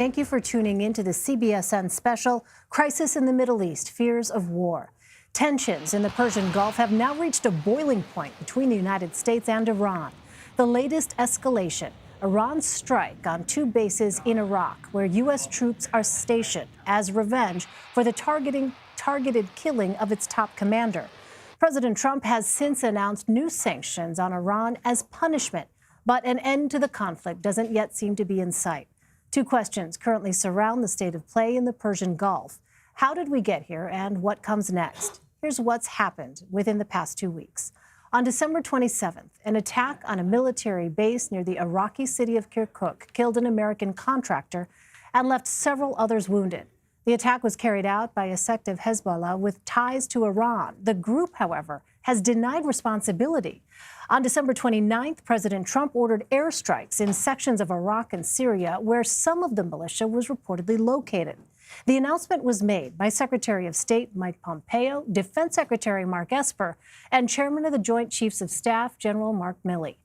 Thank you for tuning in to the CBSN special, Crisis in the Middle East, Fears of War. Tensions in the Persian Gulf have now reached a boiling point between the United States and Iran. The latest escalation, Iran's strike on two bases in Iraq, where U.S. troops are stationed as revenge for the targeted killing of its top commander. President Trump has since announced new sanctions on Iran as punishment, but an end to the conflict doesn't yet seem to be in sight. Two questions currently surround the state of play in the Persian Gulf. How did we get here, and what comes next? Here's what's happened within the past 2 weeks. On December 27th, an attack on a military base near the Iraqi city of Kirkuk killed an American contractor and left several others wounded. The attack was carried out by a sect of Hezbollah with ties to Iran. The group, however, has denied responsibility. On December 29th, President Trump ordered airstrikes in sections of Iraq and Syria where some of the militia was reportedly located. The announcement was made by Secretary of State Mike Pompeo, Defense Secretary Mark Esper, and Chairman of the Joint Chiefs of Staff General Mark Milley.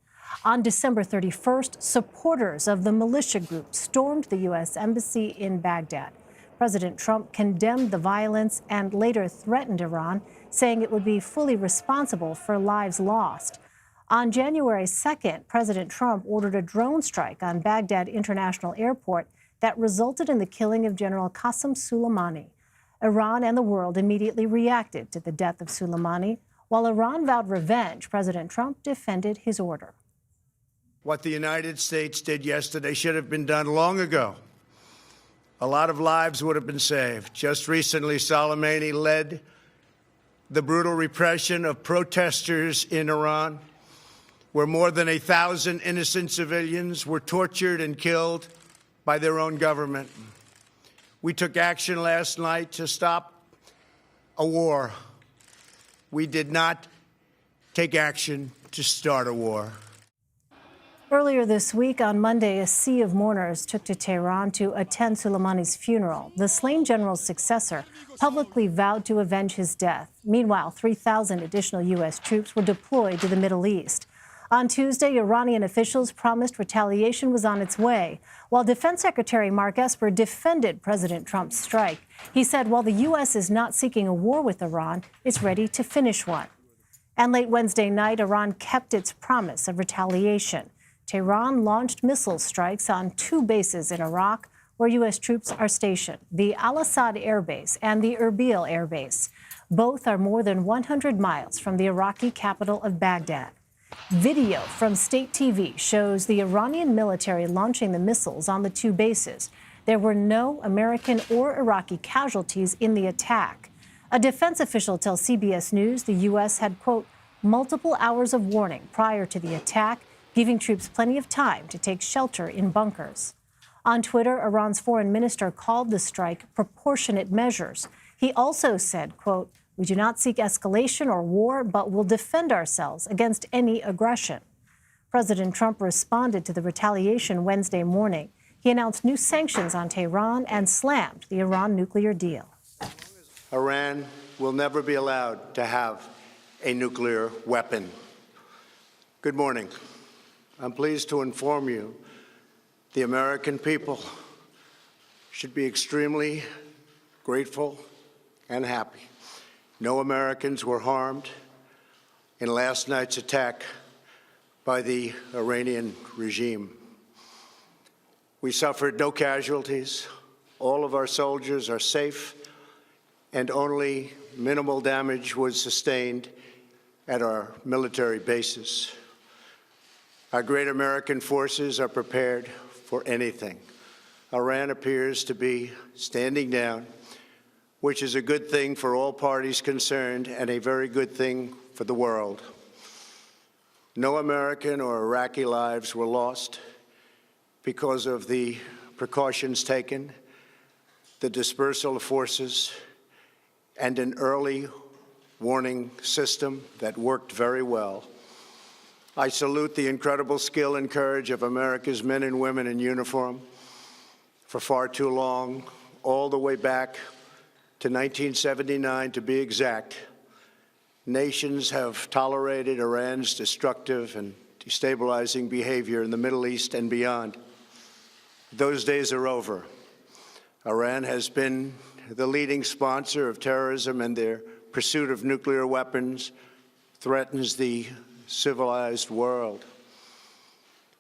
On December 31st, supporters of the militia group stormed the U.S. Embassy in Baghdad. President Trump condemned the violence and later threatened Iran, saying it would be fully responsible for lives lost. On January 2nd, President Trump ordered a drone strike on Baghdad International Airport that resulted in the killing of General Qasem Soleimani. Iran and the world immediately reacted to the death of Soleimani. While Iran vowed revenge, President Trump defended his order. What the United States did yesterday should have been done long ago. A lot of lives would have been saved. Just recently, Soleimani led the brutal repression of protesters in Iran, where more than 1,000 innocent civilians were tortured and killed by their own government. We took action last night to stop a war. We did not take action to start a war. Earlier this week, on Monday, a sea of mourners took to Tehran to attend Soleimani's funeral. The slain general's successor publicly vowed to avenge his death. Meanwhile, 3,000 additional U.S. troops were deployed to the Middle East. On Tuesday, Iranian officials promised retaliation was on its way, while Defense Secretary Mark Esper defended President Trump's strike. He said while the U.S. is not seeking a war with Iran, it's ready to finish one. And late Wednesday night, Iran kept its promise of retaliation. Tehran launched missile strikes on two bases in Iraq where U.S. troops are stationed, the Al-Assad Air Base and the Erbil Air Base. Both are more than 100 miles from the Iraqi capital of Baghdad. Video from state TV shows the Iranian military launching the missiles on the two bases. There were no American or Iraqi casualties in the attack. A defense official tells CBS News the U.S. had, quote, multiple hours of warning prior to the attack, giving troops plenty of time to take shelter in bunkers. On Twitter, Iran's foreign minister called the strike proportionate measures. He also said, quote, we do not seek escalation or war, but will defend ourselves against any aggression. President Trump responded to the retaliation Wednesday morning. He announced new sanctions on Tehran and slammed the Iran nuclear deal. Iran will never be allowed to have a nuclear weapon. Good morning. I'm pleased to inform you the American people should be extremely grateful and happy. No Americans were harmed in last night's attack by the Iranian regime. We suffered no casualties. All of our soldiers are safe, and only minimal damage was sustained at our military bases. Our great American forces are prepared for anything. Iran appears to be standing down, which is a good thing for all parties concerned and a very good thing for the world. No American or Iraqi lives were lost because of the precautions taken, the dispersal of forces, and an early warning system that worked very well. I salute the incredible skill and courage of America's men and women in uniform. For far too long, all the way back to 1979 to be exact, nations have tolerated Iran's destructive and destabilizing behavior in the Middle East and beyond. Those days are over. Iran has been the leading sponsor of terrorism, and their pursuit of nuclear weapons threatens the civilized world.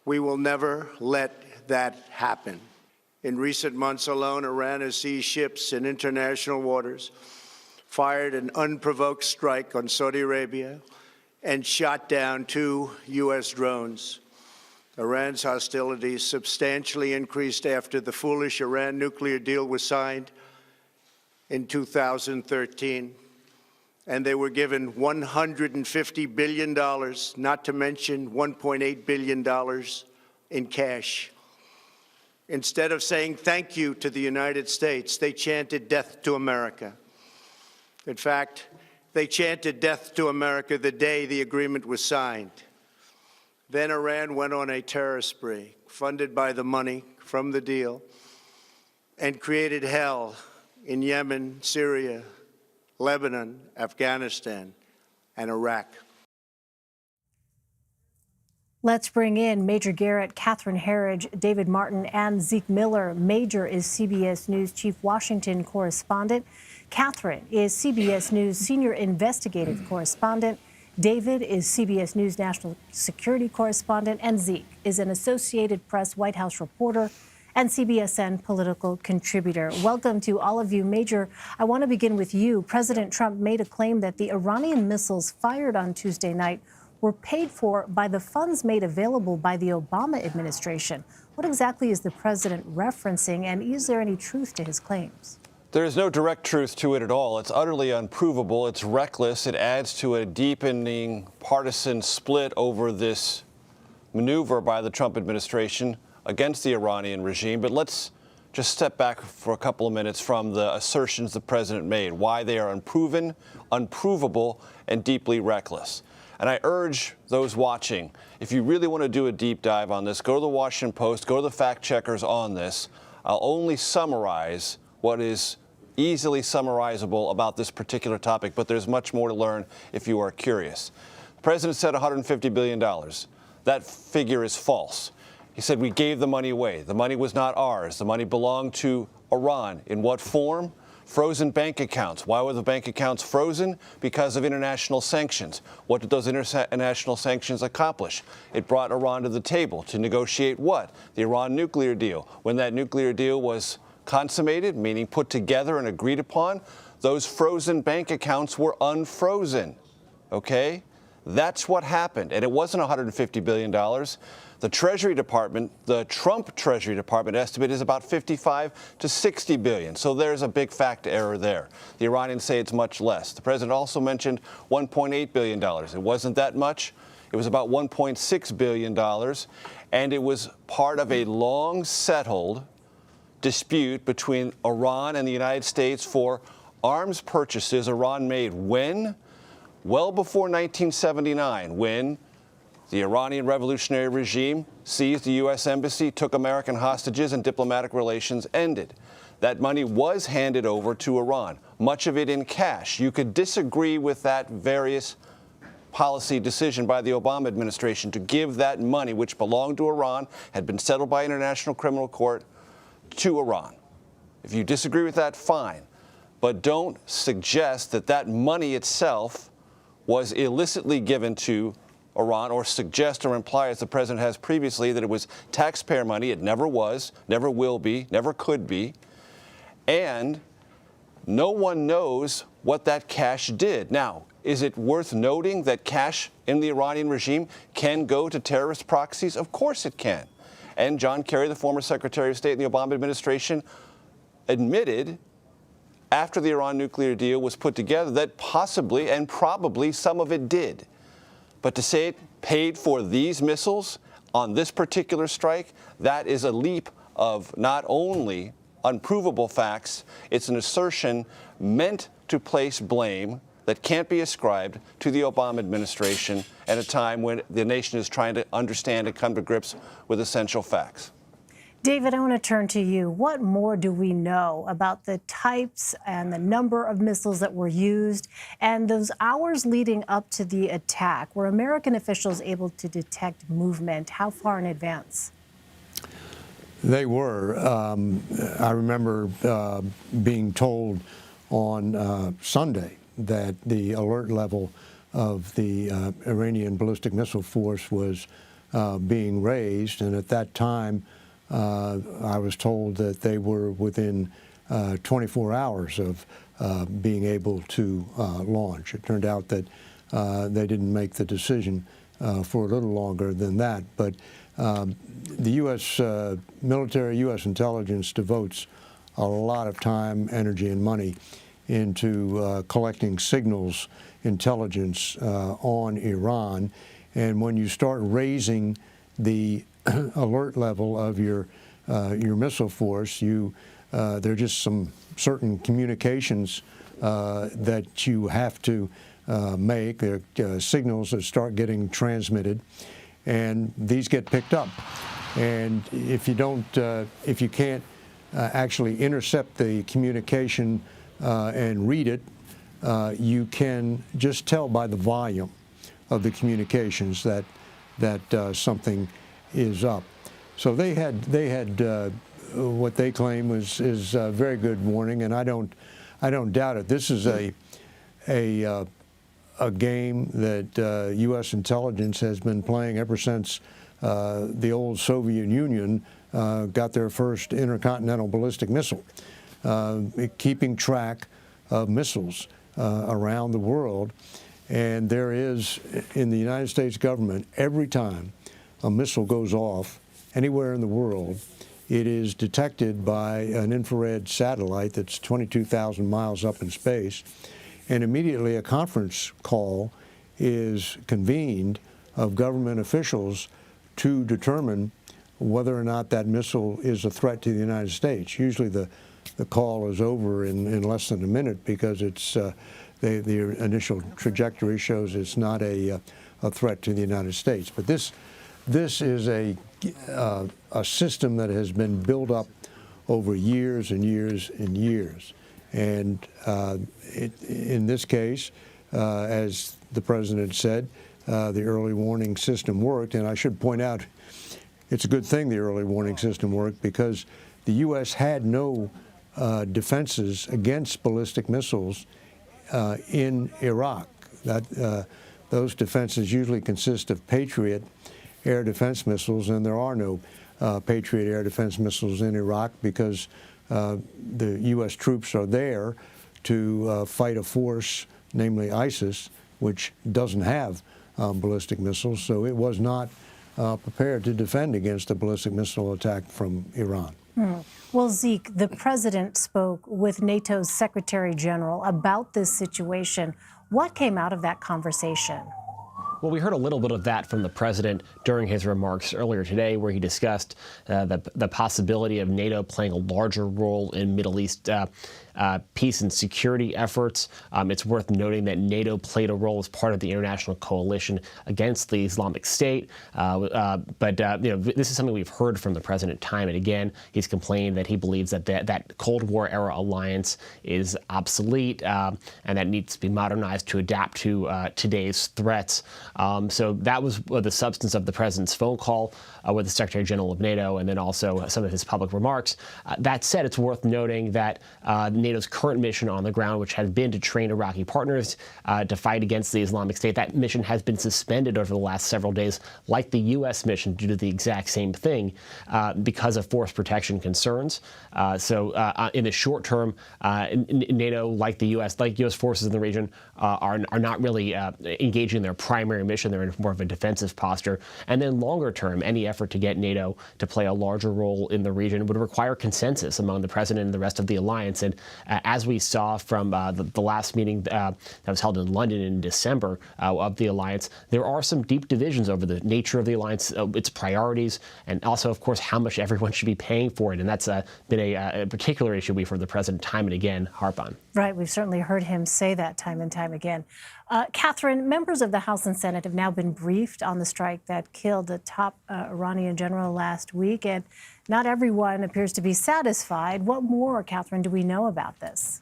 We will never let that happen. In recent months alone, Iran has seized ships in international waters, fired an unprovoked strike on Saudi Arabia, and shot down 2 U.S. drones. Iran's hostilities substantially increased after the foolish Iran nuclear deal was signed in 2013, and they were given $150 billion, not to mention $1.8 billion in cash. Instead of saying thank you to the United States, they chanted death to America. In fact, they chanted death to America the day the agreement was signed. Then Iran went on a terror spree, funded by the money from the deal, and created hell in Yemen, Syria, Lebanon, Afghanistan, and Iraq. Let's bring in Major Garrett, Catherine Herridge, David Martin, and Zeke Miller. Major is CBS News Chief Washington Correspondent. Catherine is CBS News Senior Investigative Correspondent. David is CBS News National Security Correspondent. And Zeke is an Associated Press White House reporter and CBSN political contributor. Welcome to all of you. Major, I want to begin with you. President Trump made a claim that the Iranian missiles fired on Tuesday night were paid for by the funds made available by the Obama administration. What exactly is the president referencing, and is there any truth to his claims? There is no direct truth to it at all. It's utterly unprovable. It's reckless. It adds to a deepening partisan split over this maneuver by the Trump administration against the Iranian regime. But let's just step back for a couple of minutes from the assertions the president made, why they are unproven, unprovable, and deeply reckless. And I urge those watching, if you really want to do a deep dive on this, go to the Washington Post, go to the fact checkers on this. I'll only summarize what is easily summarizable about this particular topic, but there's much more to learn if you are curious. The president said $150 billion. That figure is false. He said we gave the money away. The money was not ours. The money belonged to Iran. In what form? Frozen bank accounts. Why were the bank accounts frozen? Because of international sanctions. What did those international sanctions accomplish? It brought Iran to the table to negotiate what? The Iran nuclear deal. When that nuclear deal was consummated, meaning put together and agreed upon, those frozen bank accounts were unfrozen. Okay? That's what happened. And it wasn't $150 billion. The Treasury Department, the Trump Treasury Department estimate is about 55 to 60 billion. So there's a big fact error there. The Iranians say it's much less. The president also mentioned $1.8 billion. It wasn't that much. It was about $1.6 billion. And it was part of a long settled dispute between Iran and the United States for arms purchases Iran made when? Well before 1979, when the Iranian revolutionary regime seized the U.S. embassy, took American hostages, and diplomatic relations ended. That money was handed over to Iran, much of it in cash. You could disagree with that various policy decision by the Obama administration to give that money, which belonged to Iran, had been settled by International Criminal Court, to Iran. If you disagree with that, fine. But don't suggest that that money itself was illicitly given to Iran, or suggest or imply, as the president has previously, that it was taxpayer money. It never was, never will be, never could be. And no one knows what that cash did. Now, is it worth noting that cash in the Iranian regime can go to terrorist proxies? Of course it can. And John Kerry, the former Secretary of State in the Obama administration, admitted after the Iran nuclear deal was put together that possibly and probably some of it did. But to say it paid for these missiles on this particular strike, that is a leap of not only unprovable facts, it's an assertion meant to place blame that can't be ascribed to the Obama administration at a time when the nation is trying to understand and come to grips with essential facts. David, I want to turn to you. What more do we know about the types and the number of missiles that were used and those hours leading up to the attack? Were American officials able to detect movement? How far in advance? They were. I remember being told on Sunday that the alert level of the Iranian ballistic missile force was being raised, and at that time I was told that they were within 24 hours of being able to launch. It turned out that they didn't make the decision for a little longer than that, but the U.S. Military, U.S. intelligence devotes a lot of time, energy, and money into collecting signals, intelligence on Iran. And when you start raising the alert level of your missile force, there are just some certain communications that you have to make. There are signals that start getting transmitted, and these get picked up. And if you can't actually intercept the communication and read it, you can just tell by the volume of the communications that something is up. So they had what they claim is a very good warning, and I don't doubt it. This is a game that U.S. intelligence has been playing ever since the old Soviet Union got their first intercontinental ballistic missile, keeping track of missiles around the world. And there is, in the United States government, every time a missile goes off anywhere in the world, it is detected by an infrared satellite that's 22,000 miles up in space, and immediately a conference call is convened of government officials to determine whether or not that missile is a threat to the United States. Usually the call is over in less than a minute because it's the initial trajectory shows it's not a threat to the United States. But this is a system that has been built up over years and years and years. And in this case, as the president said, the early warning system worked. And I should point out, it's a good thing the early warning system worked, because the U.S. had no defenses against ballistic missiles in Iraq. Those defenses usually consist of Patriot air defense missiles, and there are no Patriot air defense missiles in Iraq because the U.S. troops are there to fight a force, namely ISIS, which doesn't have ballistic missiles, so it was not prepared to defend against a ballistic missile attack from Iran. Well, Zeke, the president spoke with NATO's Secretary General about this situation. What came out of that conversation? Well, we heard a little bit of that from the president during his remarks earlier today, where he discussed the possibility of NATO playing a larger role in Middle East peace and security efforts. It's worth noting that NATO played a role as part of the international coalition against the Islamic State. But this is something we've heard from the president time and again. He's complained that he believes that Cold War era alliance is obsolete and that needs to be modernized to adapt to today's threats. So that was the substance of the president's phone call with the Secretary General of NATO, and then also some of his public remarks. That said, it's worth noting that NATO's current mission on the ground, which has been to train Iraqi partners to fight against the Islamic State, that mission has been suspended over the last several days, like the U.S. mission, due to the exact same thing because of force protection concerns. So in the short term, NATO, like the U.S., like U.S. forces in the region, are not really engaging in their primary mission. They're in more of a defensive posture. And then longer term, any effort to get NATO to play a larger role in the region would require consensus among the president and the rest of the alliance. And as we saw from the last meeting that was held in London in December of the alliance, there are some deep divisions over the nature of the alliance, its priorities, and also, of course, how much everyone should be paying for it. And that's been a particular issue we've heard the president time and again harp on. Right. We've certainly heard him say that time and time again. Catherine, members of the House and Senate have now been briefed on the strike that killed the top Iranian general last week, and not everyone appears to be satisfied. What more, Catherine, do we know about this?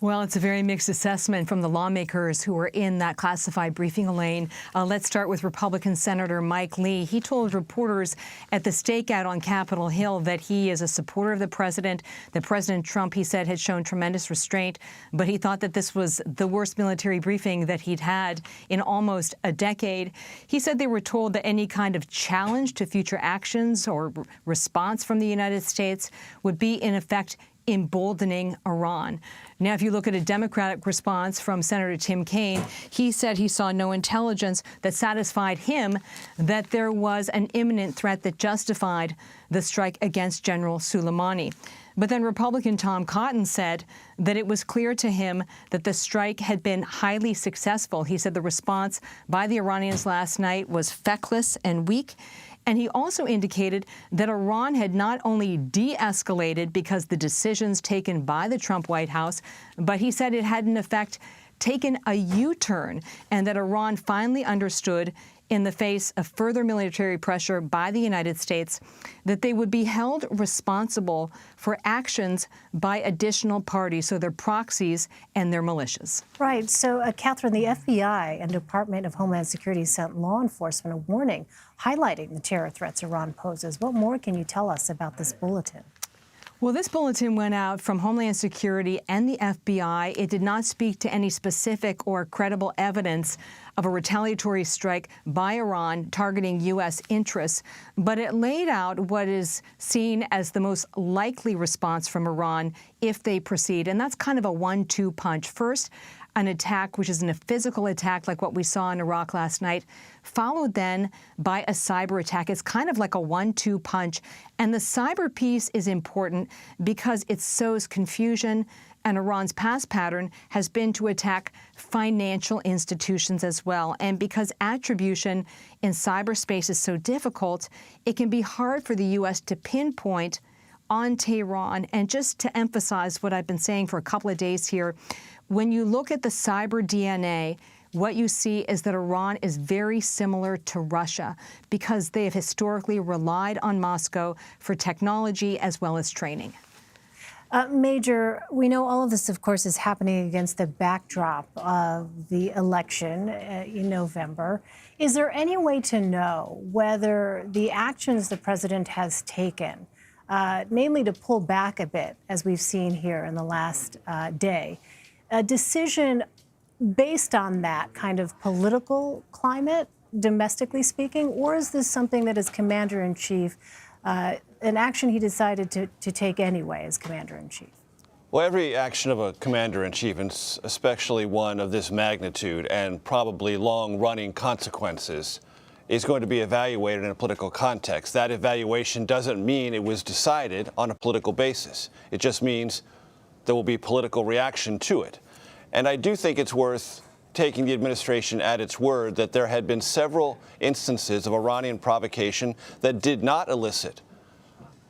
Well, it's a very mixed assessment from the lawmakers who were in that classified briefing, Elaine. Let's start with Republican Senator Mike Lee. He told reporters at the stakeout on Capitol Hill that he is a supporter of the president, that President Trump, he said, had shown tremendous restraint, but he thought that this was the worst military briefing that he'd had in almost a decade. He said they were told that any kind of challenge to future actions or response from the United States would be, in effect, emboldening Iran. Now, if you look at a Democratic response from Senator Tim Kaine, he said he saw no intelligence that satisfied him that there was an imminent threat that justified the strike against General Soleimani. But then Republican Tom Cotton said that it was clear to him that the strike had been highly successful. He said the response by the Iranians last night was feckless and weak. And he also indicated that Iran had not only de-escalated because the decisions taken by the Trump White House, but he said it had, in effect, taken a U-turn, and that Iran finally understood, in the face of further military pressure by the United States, that they would be held responsible for actions by additional parties, so their proxies and their militias. Right. So, Catherine, the FBI and Department of Homeland Security sent law enforcement a warning highlighting the terror threats Iran poses. What more can you tell us about this bulletin? Well, this bulletin went out from Homeland Security and the FBI. It did not speak to any specific or credible evidence of a retaliatory strike by Iran targeting U.S. interests, but it laid out what is seen as the most likely response from Iran if they proceed. And that's kind of a 1-2 punch. First, an attack, which is a physical attack like what we saw in Iraq last night, followed then by a cyber attack. It's kind of like a 1-2 punch. And the cyber piece is important because it sows confusion, and Iran's past pattern has been to attack financial institutions as well. And because attribution in cyberspace is so difficult, it can be hard for the U.S. to pinpoint on Tehran. And just to emphasize what I've been saying for a couple of days here, when you look at the cyber DNA, what you see is that Iran is very similar to Russia because they have historically relied on Moscow for technology as well as training. Major, we know all of this, of course, is happening against the backdrop of the election in November. Is there any way to know whether the actions the president has taken, namely to pull back a bit, as we've seen here in the last day, a decision based on that kind of political climate, domestically speaking, or is this something that as commander-in-chief, an action he decided to take anyway as commander-in-chief? Well, every action of a commander-in-chief, and especially one of this magnitude and probably long-running consequences, is going to be evaluated in a political context. That evaluation doesn't mean it was decided on a political basis. It just means there will be political reaction to it. And I do think it's worth taking the administration at its word that there had been several instances of Iranian provocation that did not elicit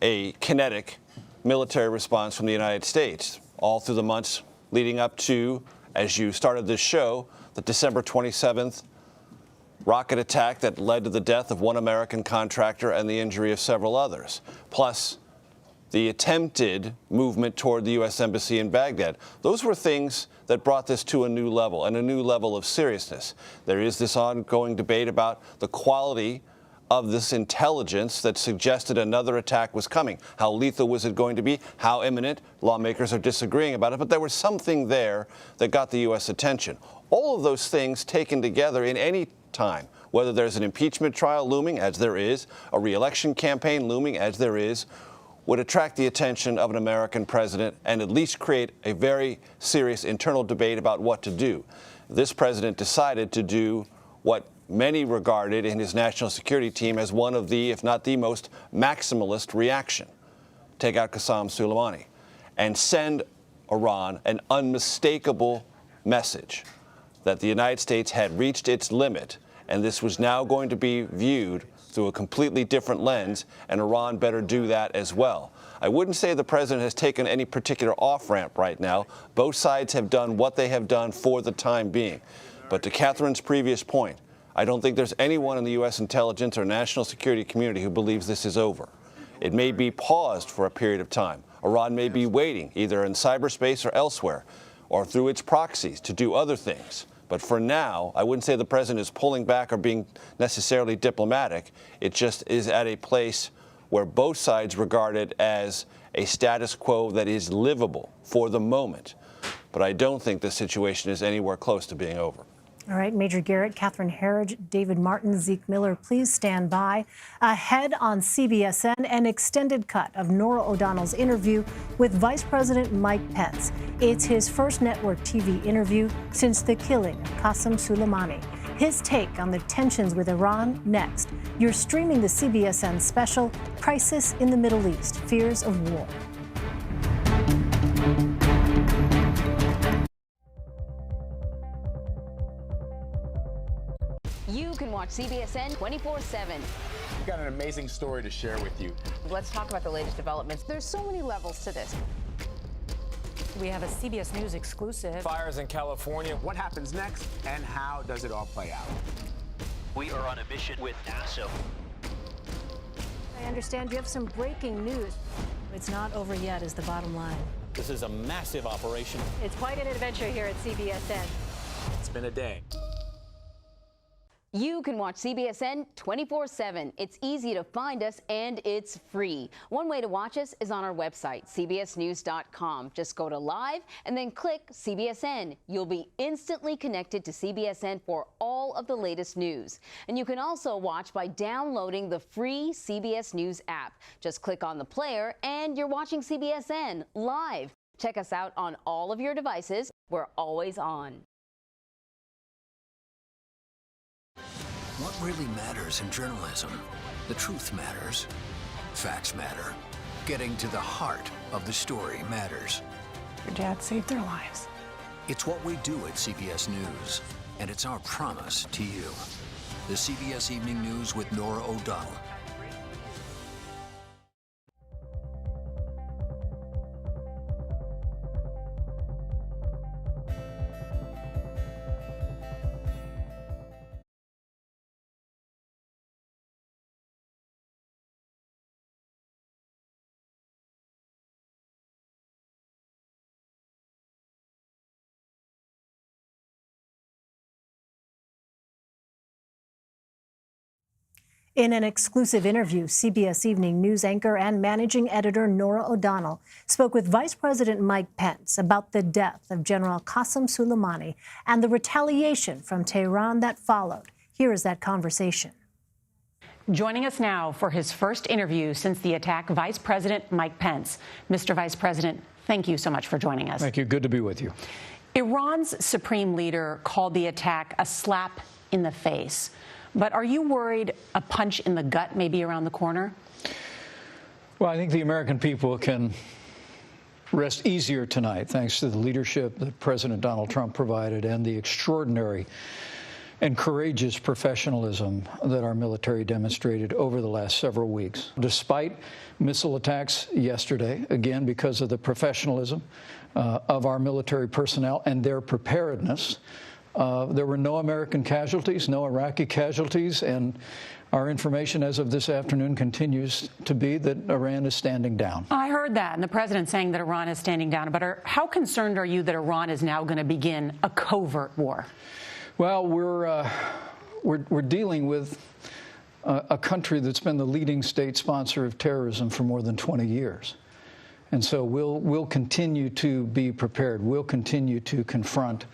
a kinetic military response from the United States all through the months leading up to, as you started this show, the December 27th rocket attack that led to the death of one American contractor and the injury of several others, plus the attempted movement toward the U.S. Embassy in Baghdad. Those were things that brought this to a new level and a new level of seriousness. There is this ongoing debate about the quality of this intelligence that suggested another attack was coming. How lethal was it going to be? How imminent? Lawmakers are disagreeing about it, but there was something there that got the U.S. attention. All of those things taken together in any time, whether there's an impeachment trial looming, as there is, a re-election campaign looming, as there is, would attract the attention of an American president and at least create a very serious internal debate about what to do. This president decided to do what many regarded in his national security team as one of the, if not the most maximalist reaction. Take out Qasem Soleimani and send Iran an unmistakable message that the United States had reached its limit, and this was now going to be viewed through a completely different lens, and Iran better do that as well. I wouldn't say the president has taken any particular off-ramp right now. Both sides have done what they have done for the time being. But to Catherine's previous point, I don't think there's anyone in the U.S. intelligence or national security community who believes this is over. It may be paused for a period of time. Iran may be waiting, either in cyberspace or elsewhere. or through its proxies to do other things. But for now, I wouldn't say the president is pulling back or being necessarily diplomatic. It just is at a place where both sides regard it as a status quo that is livable for the moment. But I don't think the situation is anywhere close to being over. All right, Major Garrett, Catherine Herridge, David Martin, Zeke Miller, please stand by. Ahead on CBSN, an extended cut of Norah O'Donnell's interview with Vice President Mike Pence. It's his first network TV interview since the killing of Qasem Soleimani. His take on the tensions with Iran next. You're streaming the CBSN special, Crisis in the Middle East, Fears of War. You can watch CBSN 24/7. We've got an amazing story to share with you. Let's talk about the latest developments. There's so many levels to this. We have a CBS News exclusive. Fires in California. What happens next and how does it all play out? We are on a mission with Nato. I understand you have some breaking news. It's not over yet, is the bottom line. This is a massive operation. It's quite an adventure here at CBSN. It's been a day. You can watch CBSN 24/7. It's easy to find us and it's free. One way to watch us is on our website, cbsnews.com. Just go to live and then click CBSN. You'll be instantly connected to CBSN for all of the latest news. And you can also watch by downloading the free CBS News app. Just click on the player and you're watching CBSN live. Check us out on all of your devices. We're always on. What really matters in journalism? The truth matters. Facts matter. Getting to the heart of the story matters. Your dad saved their lives. It's what we do at CBS News, and it's our promise to you. The CBS Evening News with Norah O'Donnell. In an exclusive interview, CBS Evening News anchor and managing editor Norah O'Donnell spoke with Vice President Mike Pence about the death of General Qasem Soleimani and the retaliation from Tehran that followed. Here is that conversation. Joining us now for his first interview since the attack, Vice President Mike Pence. Mr. Vice President, thank you so much for joining us. Thank you. Good to be with you. Iran's supreme leader called the attack a slap in the face. But are you worried a punch in the gut may be around the corner? Well, I think the American people can rest easier tonight, thanks to the leadership that President Donald Trump provided and the extraordinary and courageous professionalism that our military demonstrated over the last several weeks. Despite missile attacks yesterday, again, because of the professionalism of our military personnel and their preparedness, there were no American casualties, no Iraqi casualties, and our information as of this afternoon continues to be that Iran is standing down. I heard that, and the president saying that Iran is standing down. But how concerned are you that Iran is now going to begin a covert war? Well, we're dealing with a country that's been the leading state sponsor of terrorism for more than 20 years. And so we'll continue to be prepared. We'll continue to confront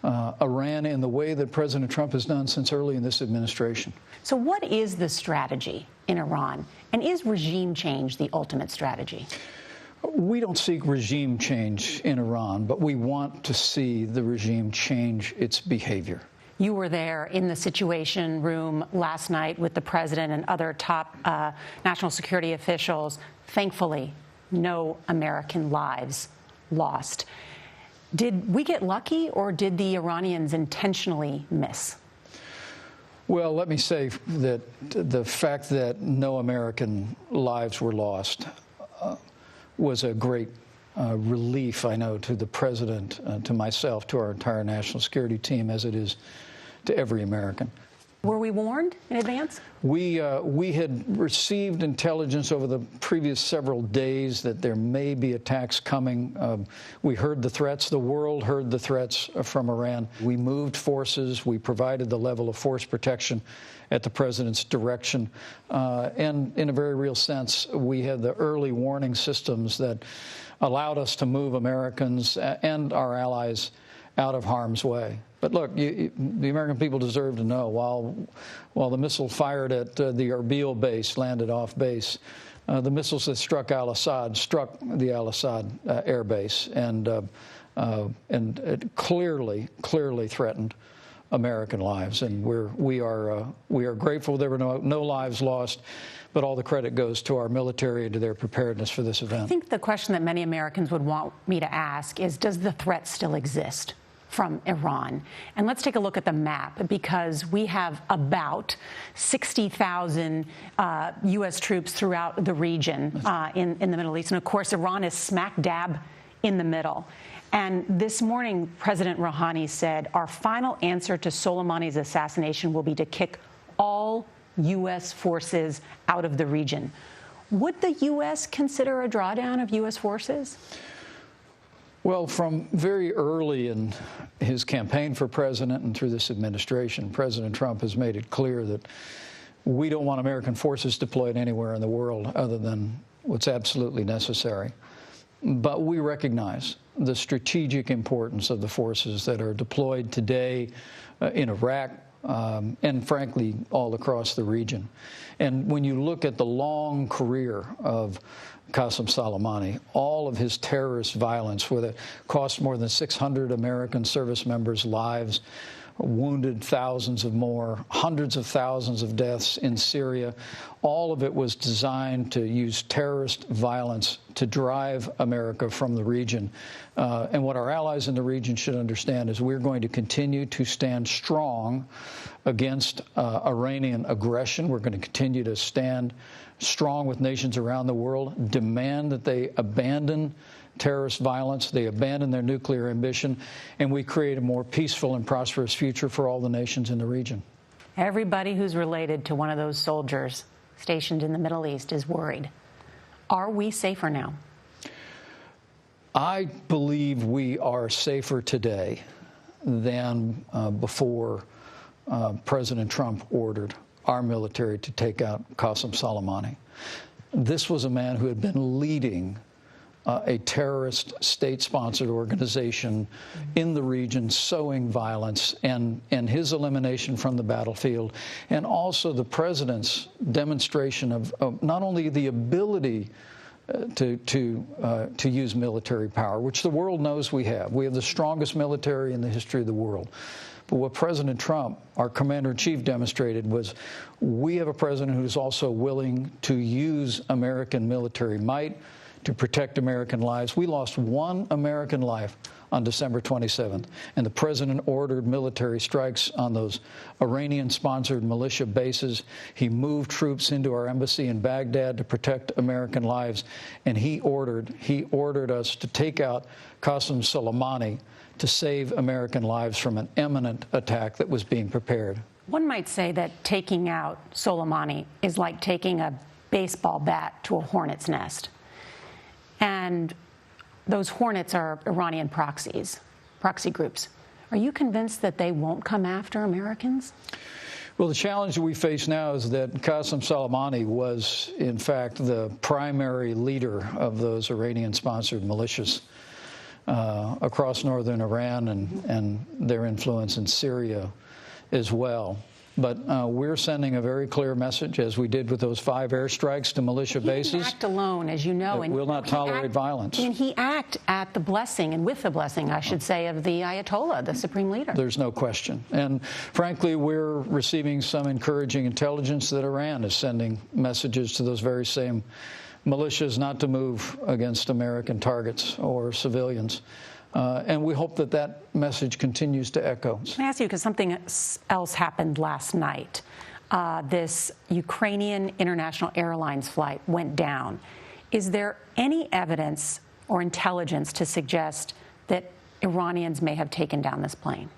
Iran in the way that President Trump has done since early in this administration. So what is the strategy in Iran? And is regime change the ultimate strategy? We don't seek regime change in Iran, but we want to see the regime change its behavior. You were there in the Situation Room last night with the president and other top national security officials. Thankfully, no American lives lost. Did we get lucky, or did the Iranians intentionally miss? Well, let me say that the fact that no American lives were lost was a great relief, I know, to the president, to myself, to our entire national security team, as it is to every American. Were we warned in advance? We had received intelligence over the previous several days that there may be attacks coming. We heard the threats. The world heard the threats from Iran. We moved forces. We provided the level of force protection at the president's direction. And in a very real sense, we had the early warning systems that allowed us to move Americans and our allies out of harm's way. But look, the American people deserve to know, while the missile fired at the Erbil base landed off base, the missiles that struck al-Assad struck the al-Assad air base and it clearly threatened American lives. And we are grateful there were no lives lost, but all the credit goes to our military and to their preparedness for this event. I think the question that many Americans would want me to ask is, does the threat still exist from Iran? And let's take a look at the map, because we have about 60,000 U.S. troops throughout the region in the Middle East. And of course, Iran is smack dab in the middle. And this morning, President Rouhani said, our final answer to Soleimani's assassination will be to kick all U.S. forces out of the region. Would the U.S. consider a drawdown of U.S. forces? Well, from very early in his campaign for president and through this administration, President Trump has made it clear that we don't want American forces deployed anywhere in the world other than what's absolutely necessary. But we recognize the strategic importance of the forces that are deployed today in Iraq and, frankly, all across the region. And when you look at the long career of Qasem Soleimani, all of his terrorist violence, where it cost more than 600 American service members' lives, wounded thousands of more, hundreds of thousands of deaths in Syria, all of it was designed to use terrorist violence to drive America from the region. And what our allies in the region should understand is we're going to continue to stand strong against Iranian aggression. We're going to continue to stand strong with nations around the world, demand that they abandon terrorist violence, they abandon their nuclear ambition, and we create a more peaceful and prosperous future for all the nations in the region. Everybody who's related to one of those soldiers stationed in the Middle East is worried. Are we safer now? I believe we are safer today than before President Trump ordered our military to take out Qasem Soleimani. This was a man who had been leading a terrorist state-sponsored organization in the region, sowing violence, and his elimination from the battlefield, and also the president's demonstration of not only the ability to use military power, which the world knows we have. We have the strongest military in the history of the world. But what President Trump, our commander-in-chief, demonstrated was we have a president who's also willing to use American military might to protect American lives. We lost one American life on December 27th, and the president ordered military strikes on those Iranian-sponsored militia bases. He moved troops into our embassy in Baghdad to protect American lives, and he ordered us to take out Qasem Soleimani to save American lives from an imminent attack that was being prepared. One might say that taking out Soleimani is like taking a baseball bat to a hornet's nest. And those hornets are Iranian proxy groups. Are you convinced that they won't come after Americans? Well, the challenge that we face now is that Qasem Soleimani was, in fact, the primary leader of those Iranian-sponsored militias across northern Iran and their influence in Syria as well. But we're sending a very clear message, as we did with those 5 airstrikes to militia bases. He didn't act alone, as you know. And will not tolerate violence. And he acted at the blessing, and with the blessing, I should say, of the Ayatollah, the supreme leader. There's no question. And frankly, we're receiving some encouraging intelligence that Iran is sending messages to those very same militias not to move against American targets or civilians. And we hope that that message continues to echo. Let me ask you, because something else happened last night. This Ukrainian International Airlines flight went down. Is there any evidence or intelligence to suggest that Iranians may have taken down this plane?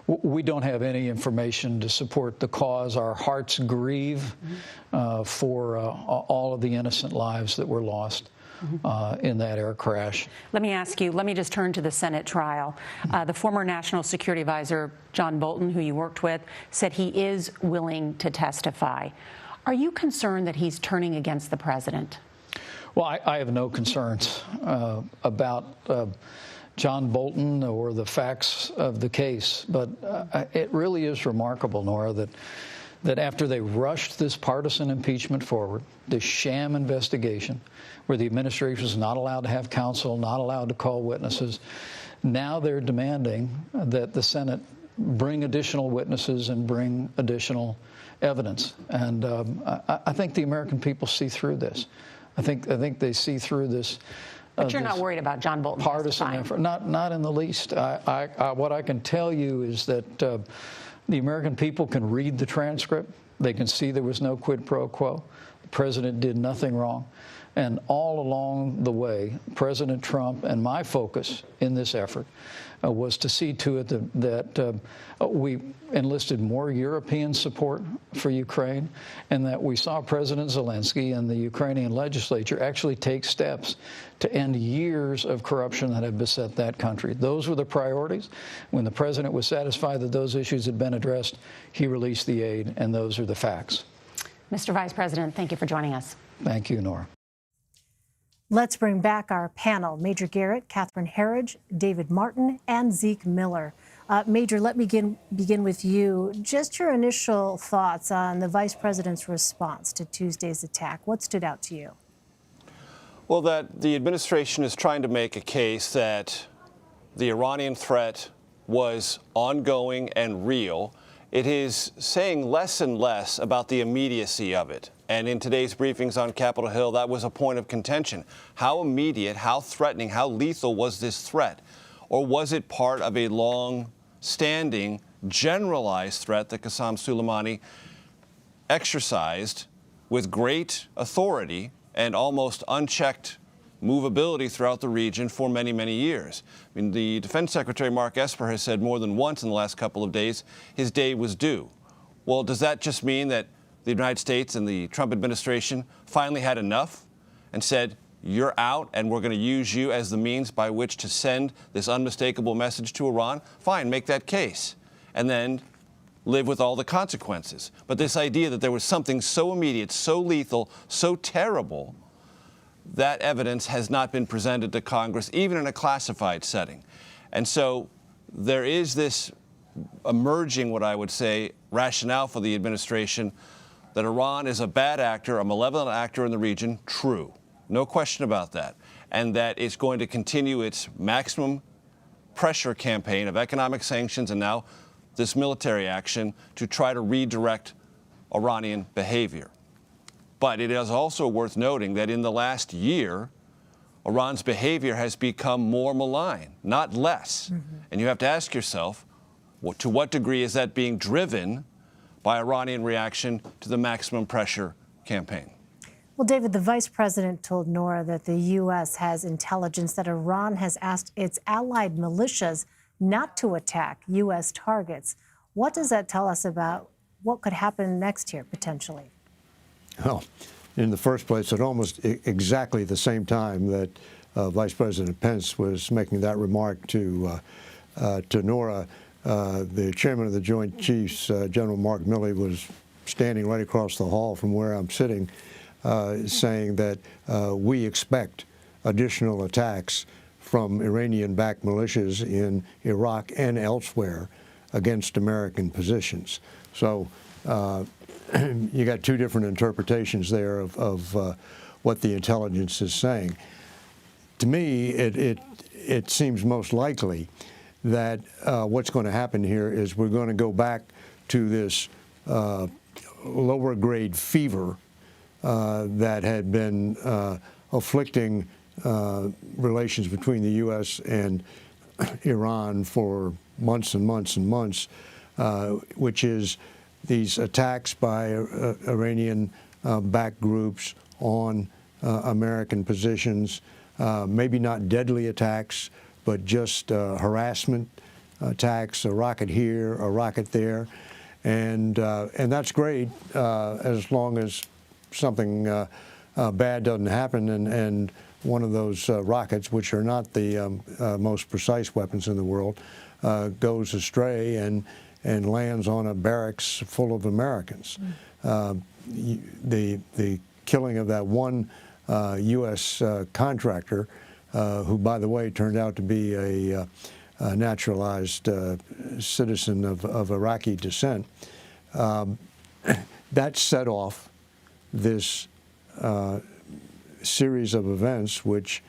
we don't have any information to support the cause. Our hearts grieve for all of the innocent lives that were lost in that air crash. Let me ask you, let me just turn to the Senate trial. The former National Security Advisor, John Bolton, who you worked with, said he is willing to testify. Are you concerned that he's turning against the president? Well, I have no concerns about John Bolton or the facts of the case, but it really is remarkable, Nora, that after they rushed this partisan impeachment forward, this sham investigation, where the administration was not allowed to have counsel, not allowed to call witnesses, now they're demanding that the Senate bring additional witnesses and bring additional evidence. And I think the American people see through this. I think they see through this. But you're not worried about John Bolton partisan effort? Not in the least. What I can tell you is that the American people can read the transcript. They can see there was no quid pro quo. The president did nothing wrong. And all along the way, President Trump and my focus in this effort was to see to it that we enlisted more European support for Ukraine, and that we saw President Zelensky and the Ukrainian legislature actually take steps to end years of corruption that have beset that country. Those were the priorities. When the president was satisfied that those issues had been addressed, he released the aid, and those are the facts. Mr. Vice President, thank you for joining us. Thank you, Nora. Let's bring back our panel. Major Garrett, Catherine Herridge, David Martin, and Zeke Miller. Major, let me begin with you. Just your initial thoughts on the Vice President's response to Tuesday's attack. What stood out to you? Well, that the administration is trying to make a case that the Iranian threat was ongoing and real. It is saying less and less about the immediacy of it. And in today's briefings on Capitol Hill, that was a point of contention. How immediate, how threatening, how lethal was this threat? Or was it part of a long-standing, generalized threat that Qasem Soleimani exercised with great authority and almost unchecked movability throughout the region for many, many years? I mean, the Defense Secretary, Mark Esper, has said more than once in the last couple of days his day was due. Well, does that just mean that the United States and the Trump administration finally had enough and said, you're out and we're going to use you as the means by which to send this unmistakable message to Iran? Fine, make that case. And then live with all the consequences. But this idea that there was something so immediate, so lethal, so terrible, that evidence has not been presented to Congress, even in a classified setting. And so there is this emerging, what I would say, rationale for the administration that Iran is a bad actor, a malevolent actor in the region. True. No question about that. And that it's going to continue its maximum pressure campaign of economic sanctions and now this military action to try to redirect Iranian behavior. But it is also worth noting that in the last year, Iran's behavior has become more malign, not less. And you have to ask yourself, to what degree is that being driven by Iranian reaction to the maximum pressure campaign? Well, David, the Vice President told Nora that the U.S. has intelligence that Iran has asked its allied militias not to attack U.S. targets. What does that tell us about what could happen next year, potentially? Well, in the first place, at almost exactly the same time that Vice President Pence was making that remark to Nora, the chairman of the Joint Chiefs, General Mark Milley, was standing right across the hall from where I'm sitting, saying that we expect additional attacks from Iranian-backed militias in Iraq and elsewhere against American positions. So you got two different interpretations there of what the intelligence is saying. To me, it seems most likely that what's going to happen here is we're going to go back to this lower grade fever that had been afflicting relations between the U.S. and Iran for months and months and months, which is these attacks by Iranian-backed groups on American positions, maybe not deadly attacks, but just harassment, attacks, a rocket here, a rocket there, and that's great as long as something bad doesn't happen and one of those rockets, which are not the most precise weapons in the world, goes astray and lands on a barracks full of Americans. The killing of that one U.S. contractor, who, by the way, turned out to be a naturalized citizen of Iraqi descent, that set off this series of events which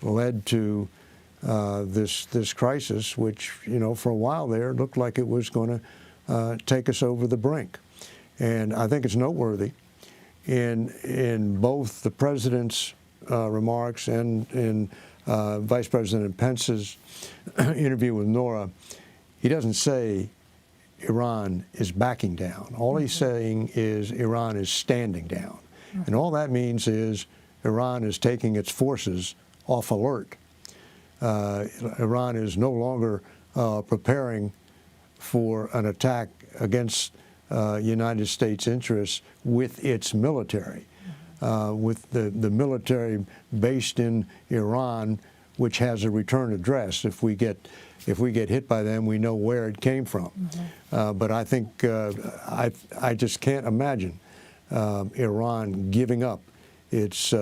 led to this crisis, which, for a while there looked like it was going to take us over the brink. And I think it's noteworthy in both the president's remarks and in Vice President Pence's interview with Nora, he doesn't say Iran is backing down. All he's saying is Iran is standing down. And all that means is Iran is taking its forces off alert. Iran is no longer preparing for an attack against United States interests with its military, with the military based in Iran, which has a return address. If we get hit by them, we know where it came from. But I think I just can't imagine Iran giving up its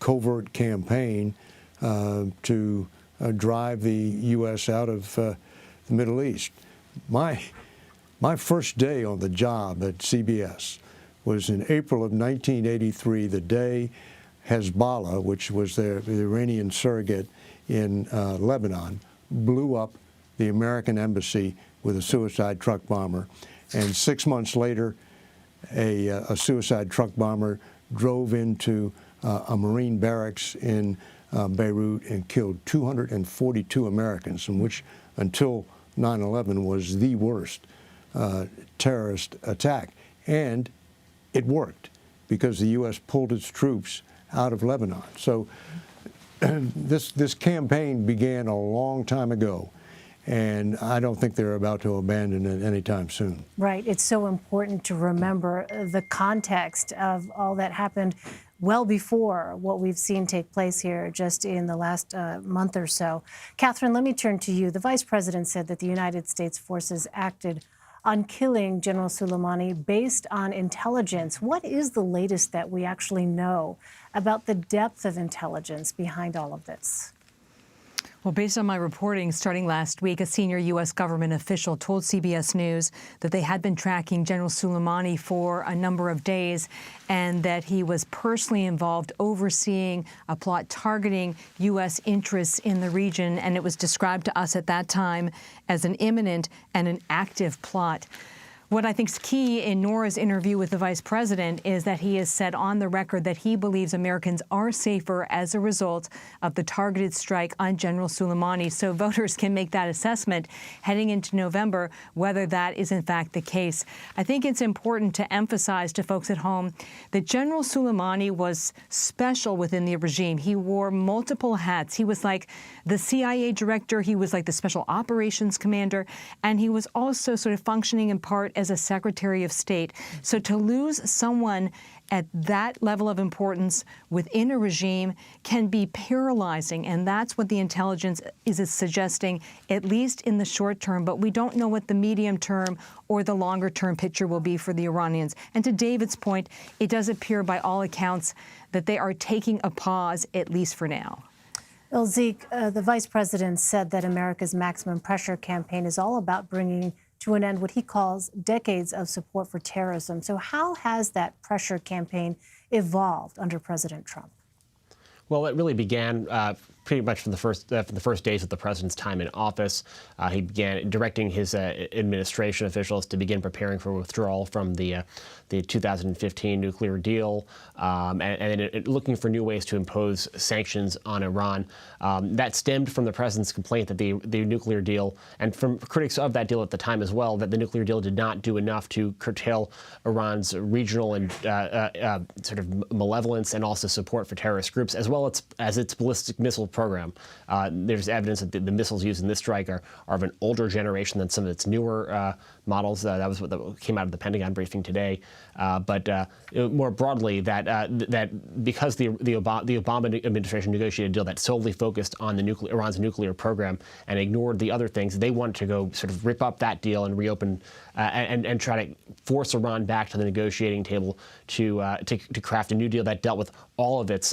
covert campaign to drive the U.S. out of the Middle East. My first day on the job at CBS was in April of 1983, the day Hezbollah, which was the Iranian surrogate in Lebanon, blew up the American embassy with a suicide truck bomber. And 6 months later, a suicide truck bomber drove into a Marine barracks in Beirut and killed 242 Americans, in which until 9/11 was the worst terrorist attack. And it worked because the U.S. pulled its troops out of Lebanon. So this campaign began a long time ago, and I don't think they're about to abandon it anytime soon. Right. It's so important to remember the context of all that happened well before what we've seen take place here just in the last month or so. Catherine, let me turn to you. The Vice President said that the United States forces acted on killing General Soleimani based on intelligence. What is the latest that we actually know about the depth of intelligence behind all of this? Well, based on my reporting starting last week, a senior U.S. government official told CBS News that they had been tracking General Soleimani for a number of days and that he was personally involved overseeing a plot targeting U.S. interests in the region. And it was described to us at that time as an imminent and an active plot. What I think is key in Nora's interview with the vice president is that he has said on the record that he believes Americans are safer as a result of the targeted strike on General Soleimani. So voters can make that assessment heading into November, whether that is in fact the case. I think it's important to emphasize to folks at home that General Soleimani was special within the regime. He wore multiple hats. He was like the CIA director. He was like the special operations commander. And he was also sort of functioning in part as a Secretary of State. So to lose someone at that level of importance within a regime can be paralyzing, and that's what the intelligence is suggesting, at least in the short term. But we don't know what the medium term or the longer term picture will be for the Iranians. And to David's point, it does appear by all accounts that they are taking a pause, at least for now. Well, Zeke, the vice president said that America's maximum pressure campaign is all about bringing to an end what he calls decades of support for terrorism. So how has that pressure campaign evolved under President Trump? Well, it really began pretty much from the first days of the president's time in office. He began directing his administration officials to begin preparing for withdrawal from the 2015 nuclear deal, and looking for new ways to impose sanctions on Iran. That stemmed from the president's complaint that the nuclear deal, and from critics of that deal at the time as well, that the nuclear deal did not do enough to curtail Iran's regional and sort of malevolence and also support for terrorist groups, as well as its ballistic missile program. There's evidence that the missiles used in this strike are of an older generation than some of its newer models. That was what came out of the Pentagon briefing today. But more broadly, that because the Obama administration negotiated a deal that solely focused on Iran's nuclear program and ignored the other things, they wanted to go sort of rip up that deal and reopen and try to force Iran back to the negotiating table to craft a new deal that dealt with all of its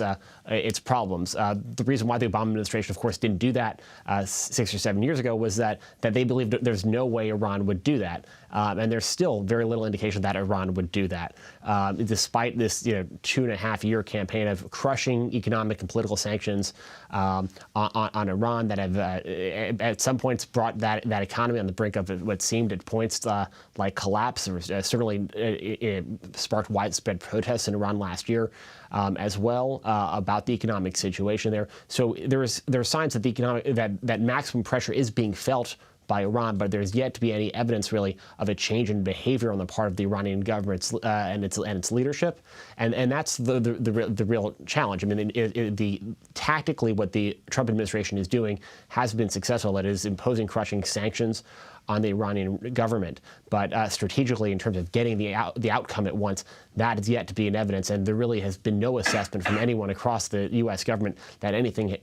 problems. The reason why the Obama administration, of course, didn't do that 6 or 7 years ago was that they believed that there's no way Iran would do that. And there's still very little indication that Iran would do that, despite this 2.5-year campaign of crushing economic and political sanctions on Iran that have at some points brought that economy on the brink of what seemed at points like collapse, or certainly it sparked widespread protests in Iran last year as well about the economic situation there. So there are signs that that maximum pressure is being felt by Iran, but there's yet to be any evidence really of a change in behavior on the part of the Iranian government and its leadership, and that's the real challenge. I mean, tactically, what the Trump administration is doing has been successful. That is imposing crushing sanctions on the Iranian government, but strategically, in terms of getting the outcome at once, that is yet to be in evidence, and there really has been no assessment from anyone across the U.S. government that anything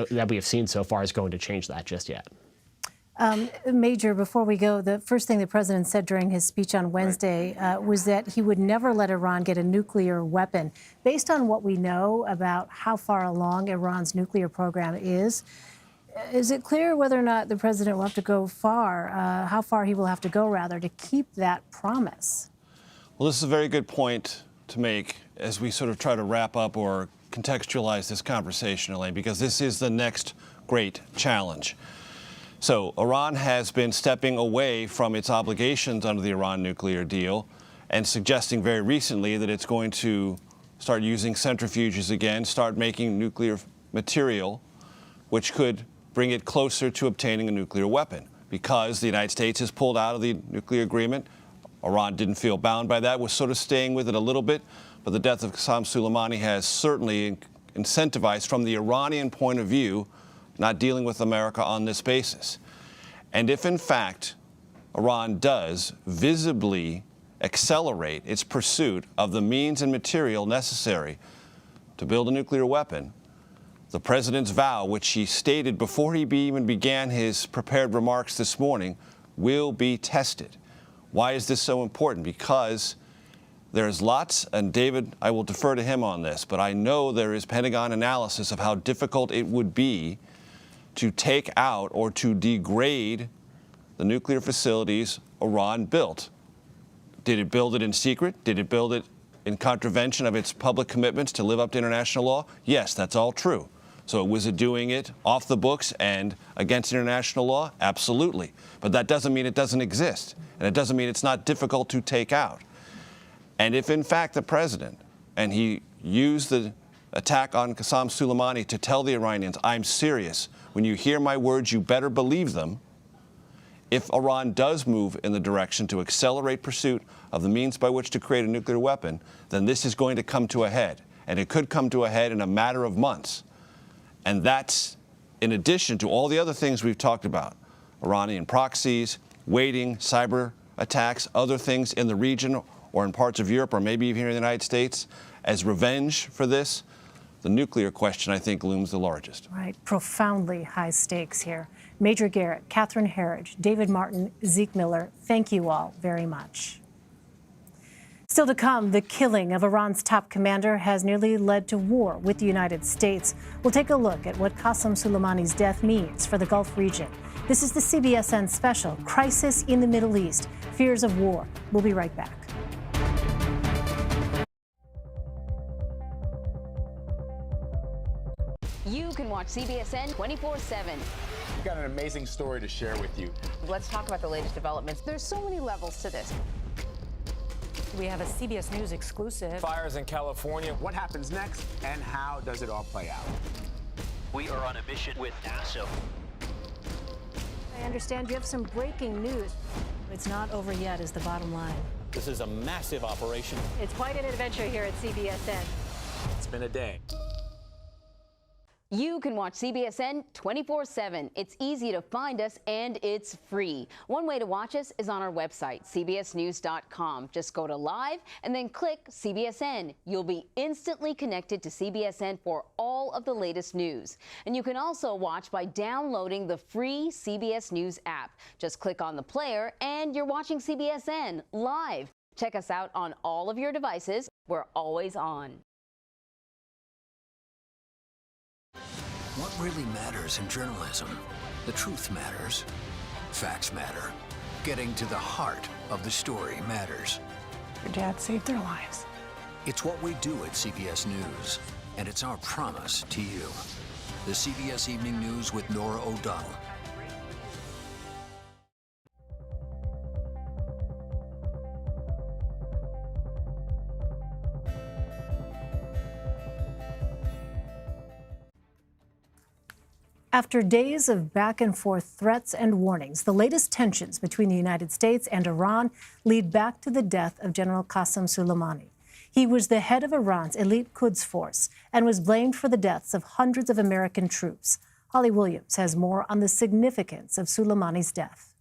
that we have seen so far is going to change that just yet. Major, before we go, the first thing the president said during his speech on Wednesday was that he would never let Iran get a nuclear weapon. Based on what we know about how far along Iran's nuclear program is it clear whether or not the president will have to go far, how far he will have to go, rather, to keep that promise? Well, this is a very good point to make as we sort of try to wrap up or contextualize this conversation, Elaine, because this is the next great challenge. So Iran has been stepping away from its obligations under the Iran nuclear deal and suggesting very recently that it's going to start using centrifuges again, start making nuclear material, which could bring it closer to obtaining a nuclear weapon. Because the United States has pulled out of the nuclear agreement, Iran didn't feel bound by that, was sort of staying with it a little bit, but the death of Qasem Soleimani has certainly incentivized, from the Iranian point of view, not dealing with America on this basis. And if, in fact, Iran does visibly accelerate its pursuit of the means and material necessary to build a nuclear weapon, the president's vow, which he stated before he even began his prepared remarks this morning, will be tested. Why is this so important? Because there's lots, and David, I will defer to him on this, but I know there is Pentagon analysis of how difficult it would be to take out or to degrade the nuclear facilities Iran built. Did it build it in secret? Did it build it in contravention of its public commitments to live up to international law? Yes, that's all true. So was it doing it off the books and against international law? Absolutely. But that doesn't mean it doesn't exist, and it doesn't mean it's not difficult to take out. And if, in fact, the president, and he used the attack on Qasem Soleimani to tell the Iranians, I'm serious. When you hear my words, you better believe them. If Iran does move in the direction to accelerate pursuit of the means by which to create a nuclear weapon, then this is going to come to a head. And it could come to a head in a matter of months. And that's in addition to all the other things we've talked about. Iranian proxies, waiting, cyber attacks, other things in the region or in parts of Europe or maybe even here in the United States. As revenge for this, the nuclear question, I think, looms the largest. Right. Profoundly high stakes here. Major Garrett, Catherine Herridge, David Martin, Zeke Miller, thank you all very much. Still to come, the killing of Iran's top commander has nearly led to war with the United States. We'll take a look at what Qasem Soleimani's death means for the Gulf region. This is the CBSN special, Crisis in the Middle East, Fears of War. We'll be right back. You can watch CBSN 24/7. We've got an amazing story to share with you. Let's talk about the latest developments. There's so many levels to this. We have a CBS News exclusive. Fires in California. What happens next, and how does it all play out? We are on a mission with Nato. I understand you have some breaking news. It's not over yet, is the bottom line. This is a massive operation. It's quite an adventure here at CBSN. It's been a day. You can watch CBSN 24/7. It's easy to find us and it's free. One way to watch us is on our website, cbsnews.com. Just go to live and then click CBSN. You'll be instantly connected to CBSN for all of the latest news. And you can also watch by downloading the free CBS News app. Just click on the player and you're watching CBSN live. Check us out on all of your devices. We're always on. What really matters in journalism? The truth matters. Facts matter. Getting to the heart of the story matters. Your dad saved their lives. It's what we do at CBS News, and it's our promise to you. The CBS Evening News with Norah O'Donnell. After days of back and forth threats and warnings, the latest tensions between the United States and Iran lead back to the death of General Qasem Soleimani. He was the head of Iran's elite Quds force and was blamed for the deaths of hundreds of American troops. Holly Williams has more on the significance of Soleimani's death.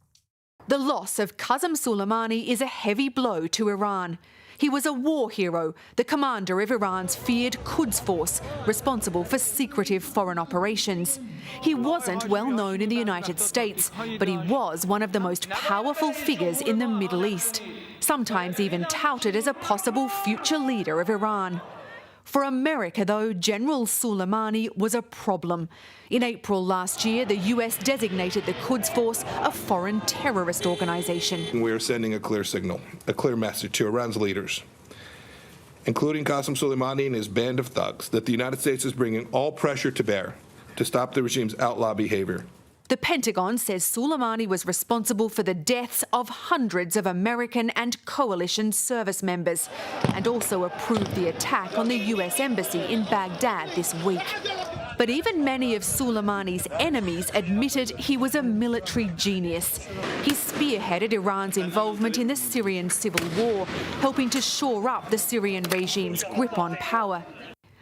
The loss of Qasem Soleimani is a heavy blow to Iran. He was a war hero, the commander of Iran's feared Quds force, responsible for secretive foreign operations. He wasn't well known in the United States, but he was one of the most powerful figures in the Middle East, sometimes even touted as a possible future leader of Iran. For America, though, General Soleimani was a problem. In April last year, the US designated the Quds Force a foreign terrorist organization. We are sending a clear signal, a clear message to Iran's leaders, including Qasem Soleimani and his band of thugs, that the United States is bringing all pressure to bear to stop the regime's outlaw behavior. The Pentagon says Soleimani was responsible for the deaths of hundreds of American and coalition service members and also approved the attack on the US embassy in Baghdad this week. But even many of Soleimani's enemies admitted he was a military genius. He spearheaded Iran's involvement in the Syrian civil war, helping to shore up the Syrian regime's grip on power.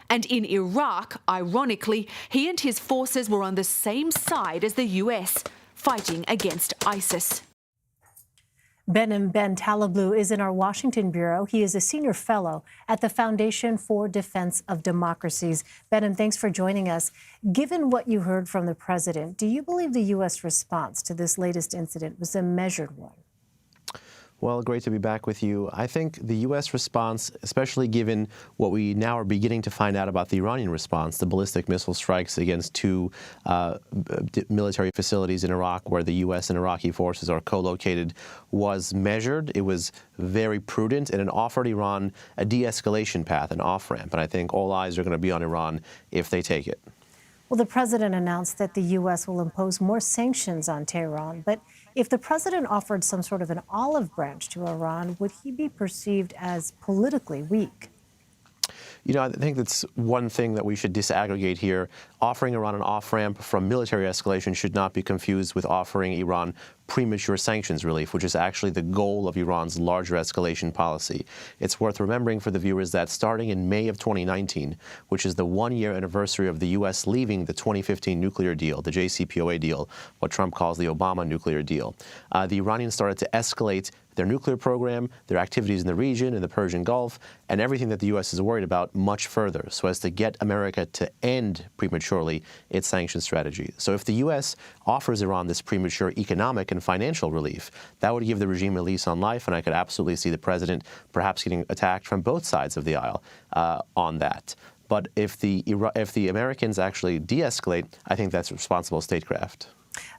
And in Iraq, ironically, he and his forces were on the same side as the US, fighting against ISIS. Behnam Ben Taleblu is in our Washington bureau. He is a senior fellow at the Foundation for Defense of Democracies. Behnam, thanks for joining us. Given what you heard from the president, do you believe the U.S. response to this latest incident was a measured one? Well, great to be back with you. I think the U.S. response, especially given what we now are beginning to find out about the Iranian response, the ballistic missile strikes against two military facilities in Iraq where the U.S. and Iraqi forces are co-located, was measured. It was very prudent, and it offered Iran a de-escalation path, an off-ramp. And I think all eyes are going to be on Iran if they take it. Well, the president announced that the U.S. will impose more sanctions on Tehran. But if the president offered some sort of an olive branch to Iran, would he be perceived as politically weak? You know, I think that's one thing that we should disaggregate here. Offering Iran an off-ramp from military escalation should not be confused with offering Iran premature sanctions relief, which is actually the goal of Iran's larger escalation policy. It's worth remembering for the viewers that starting in May of 2019, which is the one-year anniversary of the U.S. leaving the 2015 nuclear deal, the JCPOA deal, what Trump calls the Obama nuclear deal, the Iranians started to escalate their nuclear program, their activities in the region, in the Persian Gulf, and everything that the U.S. is worried about much further, so as to get America to end prematurely its sanction strategy. So if the U.S. offers Iran this premature economic and financial relief, that would give the regime a lease on life, and I could absolutely see the president perhaps getting attacked from both sides of the aisle on that. But if the Americans actually de-escalate, I think that's responsible statecraft.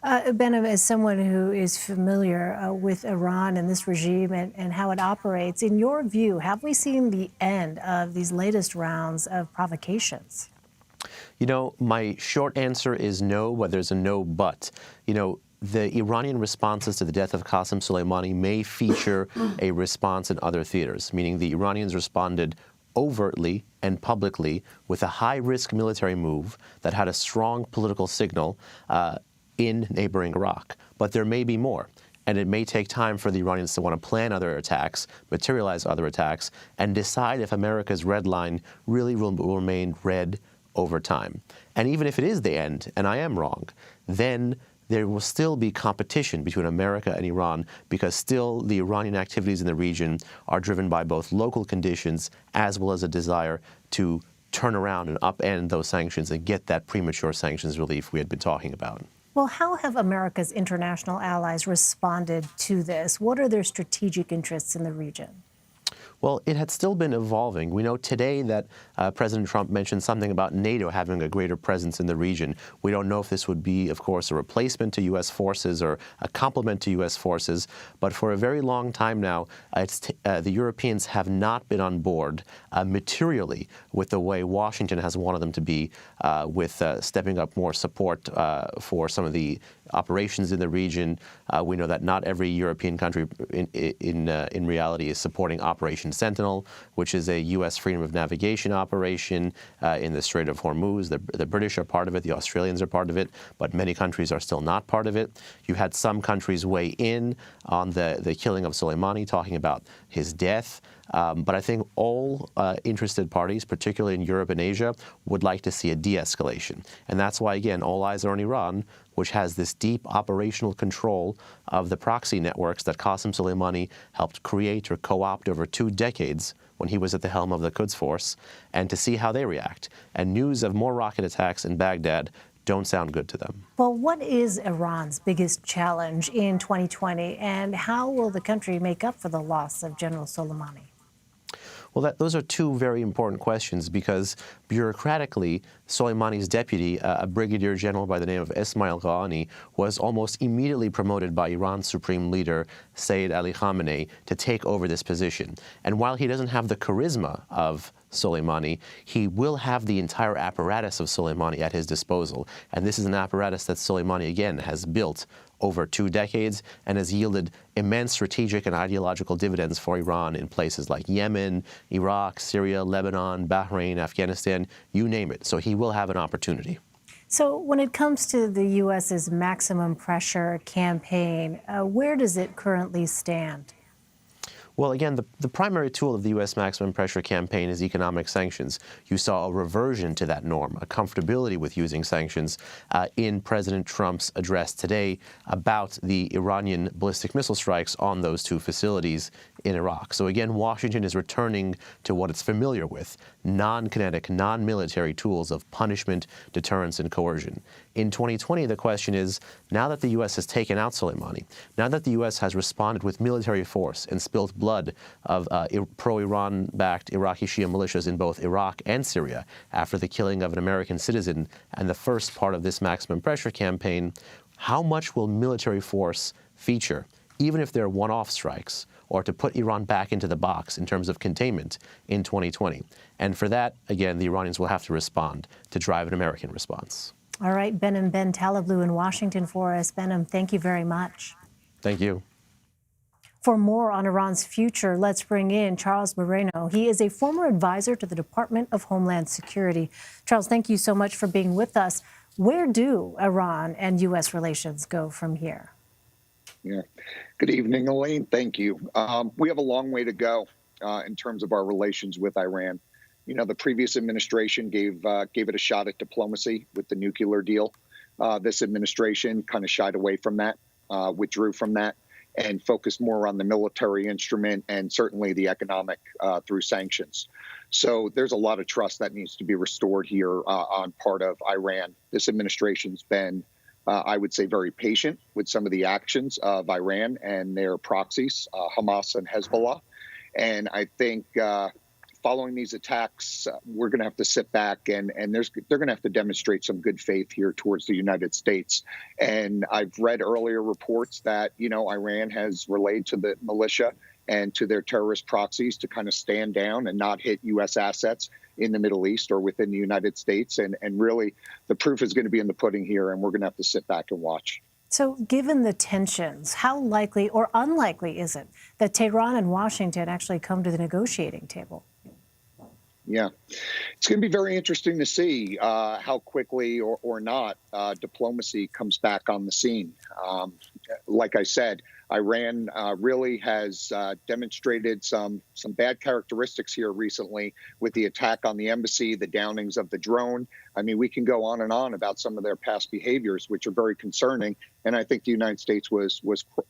Behnam, as someone who is familiar with Iran and this regime and how it operates, in your view, have we seen the end of these latest rounds of provocations? You know, my short answer is no, but there's a no but. You know, the Iranian responses to the death of Qasem Soleimani may feature a response in other theaters, meaning the Iranians responded overtly and publicly with a high-risk military move that had a strong political signal in neighboring Iraq. But there may be more, and it may take time for the Iranians to want to plan other attacks, materialize other attacks, and decide if America's red line really will remain red over time. And even if it is the end, and I am wrong, then there will still be competition between America and Iran, because still the Iranian activities in the region are driven by both local conditions as well as a desire to turn around and upend those sanctions and get that premature sanctions relief we had been talking about. Well, how have America's international allies responded to this? What are their strategic interests in the region? Well, it had still been evolving. We know today that President Trump mentioned something about NATO having a greater presence in the region. We don't know if this would be, of course, a replacement to U.S. forces or a complement to U.S. forces. But for a very long time now, the Europeans have not been on board materially with the way Washington has wanted them to be, with stepping up more support for some of the operations in the region. We know that not every European country in reality is supporting Operation Sentinel, which is a U.S. freedom of navigation operation in the Strait of Hormuz. The British are part of it, the Australians are part of it, but many countries are still not part of it. You had some countries weigh in on the killing of Soleimani, talking about his death. But I think all interested parties, particularly in Europe and Asia, would like to see a de-escalation. And that's why, again, all eyes are on Iran, which has this deep operational control of the proxy networks that Qasem Soleimani helped create or co-opt over 2 decades when he was at the helm of the Quds Force, and to see how they react. And news of more rocket attacks in Baghdad don't sound good to them. Well, what is Iran's biggest challenge in 2020, and how will the country make up for the loss of General Soleimani? Well, those are 2 very important questions, because bureaucratically, Soleimani's deputy, a brigadier general by the name of Ismail Qaani, was almost immediately promoted by Iran's supreme leader, Sayyid Ali Khamenei, to take over this position. And while he doesn't have the charisma of Soleimani, he will have the entire apparatus of Soleimani at his disposal. And this is an apparatus that Soleimani, again, has built over 2 decades and has yielded immense strategic and ideological dividends for Iran in places like Yemen, Iraq, Syria, Lebanon, Bahrain, Afghanistan, you name it. So he will have an opportunity. So when it comes to the U.S.'s maximum pressure campaign, where does it currently stand? Well, again, the primary tool of the U.S. maximum pressure campaign is economic sanctions. You saw a reversion to that norm, a comfortability with using sanctions in President Trump's address today about the Iranian ballistic missile strikes on those 2 facilities in Iraq. So again, Washington is returning to what it's familiar with, non-kinetic, non-military tools of punishment, deterrence, and coercion. In 2020, the question is, now that the U.S. has taken out Soleimani, now that the U.S. has responded with military force and spilled blood of pro-Iran-backed Iraqi Shia militias in both Iraq and Syria after the killing of an American citizen and the first part of this maximum pressure campaign, how much will military force feature, even if they're one-off strikes, or to put Iran back into the box in terms of containment in 2020? And for that, again, the Iranians will have to respond to drive an American response. All right, Behnam Ben Taleblu in Washington for us. Behnam, thank you very much. Thank you. For more on Iran's future, let's bring in Charles Moreno. He is a former advisor to the Department of Homeland Security. Charles, thank you so much for being with us. Where do Iran and U.S. relations go from here? Yeah. Good evening, Elaine. Thank you. We have a long way to go in terms of our relations with Iran. You know, the previous administration gave it a shot at diplomacy with the nuclear deal. This administration kind of shied away from that, withdrew from that, and focused more on the military instrument and certainly the economic through sanctions. So there's a lot of trust that needs to be restored here on part of Iran. This administration's been, I would say, very patient with some of the actions of Iran and their proxies, Hamas and Hezbollah. And I think following these attacks, we're going to have to sit back and they're going to have to demonstrate some good faith here towards the United States. And I've read earlier reports that, you know, Iran has relayed to the militia and to their terrorist proxies to kind of stand down and not hit U.S. assets in the Middle East or within the United States. And really, the proof is going to be in the pudding here, and we're going to have to sit back and watch. So given the tensions, how likely or unlikely is it that Tehran and Washington actually come to the negotiating table? Yeah, it's going to be very interesting to see how quickly or not diplomacy comes back on the scene. Like I said, Iran really has demonstrated some bad characteristics here recently with the attack on the embassy, the downings of the drone. I mean, we can go on and on about some of their past behaviors, which are very concerning. And I think the United States was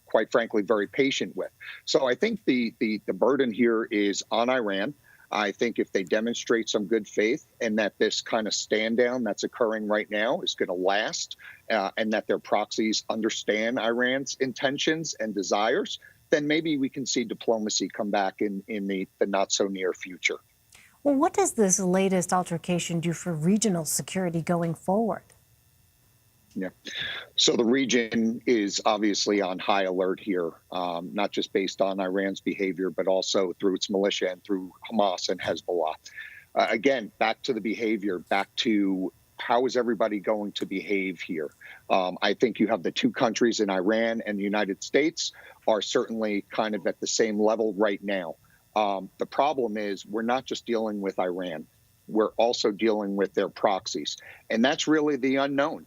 quite frankly very patient with. So I think the burden here is on Iran. I think if they demonstrate some good faith and that this kind of stand down that's occurring right now is going to last and that their proxies understand Iran's intentions and desires, then maybe we can see diplomacy come back in the not so near future. Well, what does this latest altercation do for regional security going forward? Yeah. So the region is obviously on high alert here, not just based on Iran's behavior, but also through its militia and through Hamas and Hezbollah. Again, back to the behavior, back to how is everybody going to behave here? I think you have the two countries in Iran and the United States are certainly kind of at the same level right now. The problem is we're not just dealing with Iran. We're also dealing with their proxies. And that's really the unknown.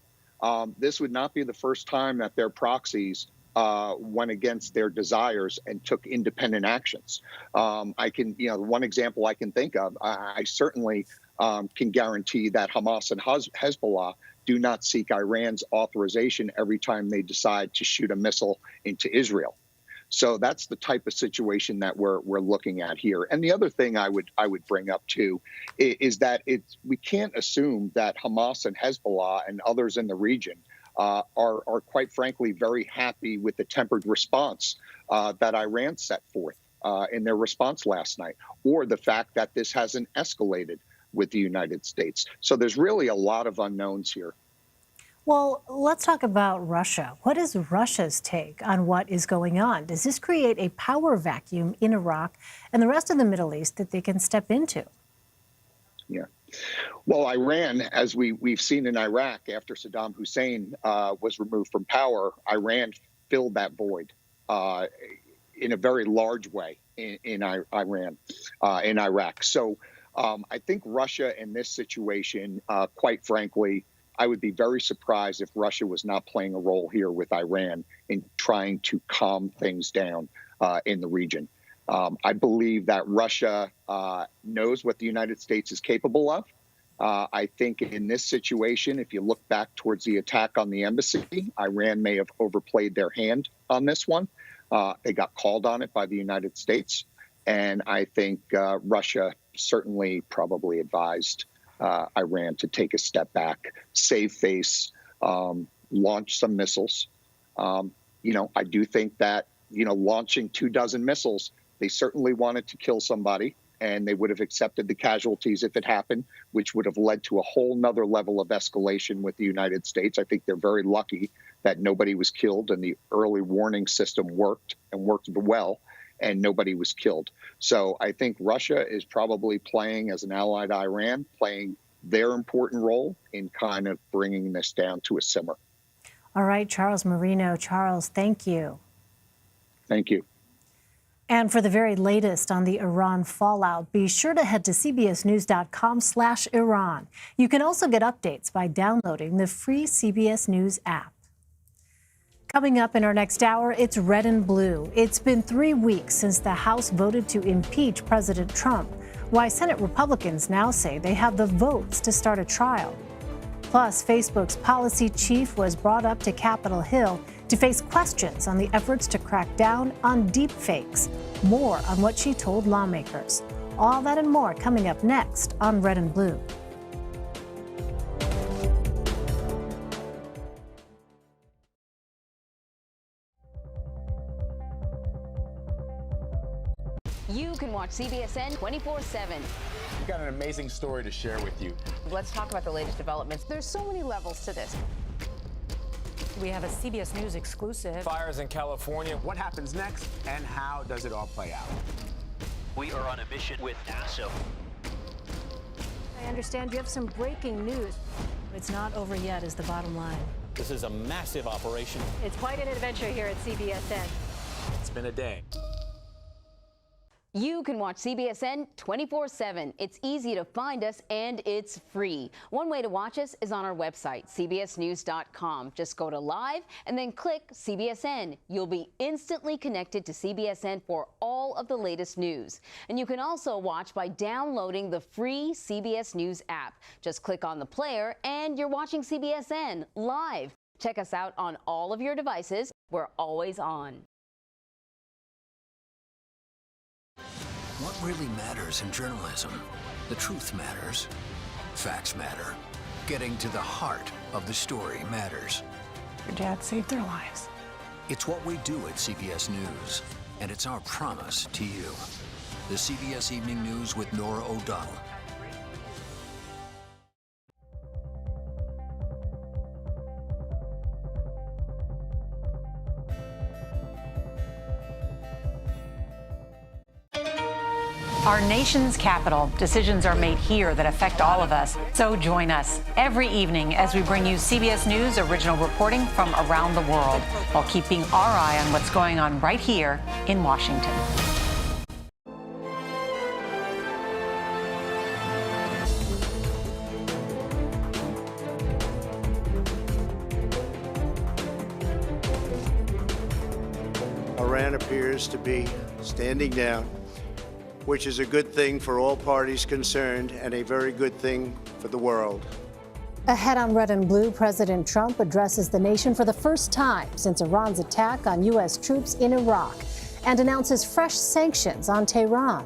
This would not be the first time that their proxies went against their desires and took independent actions. One example I can think of, I certainly can guarantee that Hamas and Hezbollah do not seek Iran's authorization every time they decide to shoot a missile into Israel. So that's the type of situation that we're looking at here. And the other thing I would bring up too is that we can't assume that Hamas and Hezbollah and others in the region are quite frankly very happy with the tempered response that Iran set forth in their response last night, or the fact that this hasn't escalated with the United States. So there's really a lot of unknowns here. Well, let's talk about Russia. What is Russia's take on what is going on? Does this create a power vacuum in Iraq and the rest of the Middle East that they can step into? Yeah. Well, Iran, as we've seen in Iraq after Saddam Hussein was removed from power, Iran filled that void in a very large way in Iraq. So I think Russia in this situation, quite frankly, I would be very surprised if Russia was not playing a role here with Iran in trying to calm things down in the region. I believe that Russia knows what the United States is capable of. I think in this situation, if you look back towards the attack on the embassy, Iran may have overplayed their hand on this one. They got called on it by the United States. And I think Russia certainly probably advised Iran to take a step back, save face, launch some missiles. I do think that, launching 24 missiles, they certainly wanted to kill somebody and they would have accepted the casualties if it happened, which would have led to a whole nother level of escalation with the United States. I think they're very lucky that nobody was killed and the early warning system worked and worked well and nobody was killed. So I think Russia is probably playing as an ally to Iran, playing their important role in kind of bringing this down to a simmer. All right, Charles Moreno. Charles, thank you. Thank you. And for the very latest on the Iran fallout, be sure to head to cbsnews.com/Iran. You can also get updates by downloading the free CBS News app. Coming up in our next hour, it's red and blue. It's been 3 weeks since the House voted to impeach President Trump. Why Senate Republicans now say they have the votes to start a trial. Plus, Facebook's policy chief was brought up to Capitol Hill to face questions on the efforts to crack down on deepfakes. More on what she told lawmakers. All that and more coming up next on Red and Blue. You can watch CBSN 24/7. We've got an amazing story to share with you. Let's talk about the latest developments. There's so many levels to this. We have a CBS News exclusive. Fires in California. What happens next and how does it all play out? We are on a mission with Nato. I understand you have some breaking news. It's not over yet, is the bottom line. This is a massive operation. It's quite an adventure here at CBSN. It's been a day. You can watch CBSN 24/7. It's easy to find us and it's free. One way to watch us is on our website, cbsnews.com. Just go to live and then click CBSN. You'll be instantly connected to CBSN for all of the latest news. And you can also watch by downloading the free CBS News app. Just click on the player and you're watching CBSN live. Check us out on all of your devices. We're always on. What really matters in journalism? The truth matters. Facts matter. Getting to the heart of the story matters. Your dad saved their lives. It's what we do at CBS News, and it's our promise to you. The CBS Evening News with Norah O'Donnell. Our nation's capital. Decisions are made here that affect all of us. So join us every evening as we bring you CBS News original reporting from around the world while keeping our eye on what's going on right here in Washington. Iran appears to be standing down, which is a good thing for all parties concerned and a very good thing for the world. Ahead on Red and Blue, President Trump addresses the nation for the first time since Iran's attack on U.S. troops in Iraq and announces fresh sanctions on Tehran.